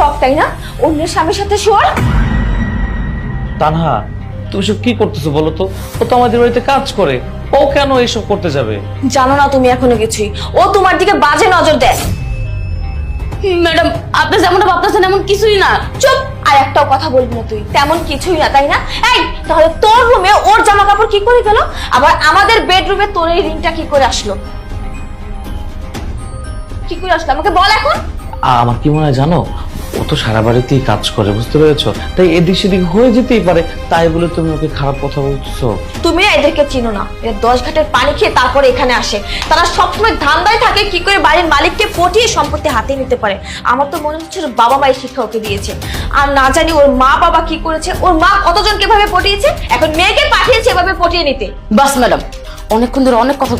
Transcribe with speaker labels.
Speaker 1: শখ তাই না অন্যের স্বামীর সাথে শোয়ার?
Speaker 2: তানহা, তুমি সব কি করতেছো বলো তো? ও তো আমাদের বাড়িতে কাজ করে, ও কেন এসব করতে যাবে?
Speaker 1: জানো না তুমি এখনো কিছুই, ও তোমার দিকে বাজে নজর দেয়।
Speaker 3: ম্যাডাম, আপনি যেমনটা ভাবতেছেন এমন কিছুই না।
Speaker 1: চুপ, আর একটাও কথা বলবি না তুই, তেমন কিছুই না তাই না? এই তাহলে তোর রুমে ওর জামা কাপড় কি করে গেল, আবার আমাদের বেডরুমে তোর এই রিংটা কি করে আসলো? কি করে আসলো আমাকে বল এখন।
Speaker 2: আমার কি মনে হয় জানো, ও তো সারা বাড়িতেই কাজ করে, বুঝতে পেরেছো? তাই এদিক সেদিক হয়ে যেতেই পারে, তাই বলে তুমি ওকে খারাপ কথা বলছো?
Speaker 1: তুমি এদেরকে চিনো না, এরা 10 ঘাটের পানি খেয়ে তারপরে এখানে আসে। তারা সবসময় ধান্দায় থাকে কি করে বাড়ির মালিককে পটিয়ে সম্পত্তি হাতে নিতে পারে। আমার তো মনে হচ্ছে ওর বাবা মায়ের শিক্ষা ওকে দিয়েছে, আর না জানি ওর মা বাবা কি করেছে, ওর মা কতজনকে ভাবে পটিয়েছে, এখন মেয়েকে পাঠিয়েছে এভাবে পটিয়ে নিতে।
Speaker 3: বাস ম্যাডাম, অনেকক্ষণ ধরে অনেক কথা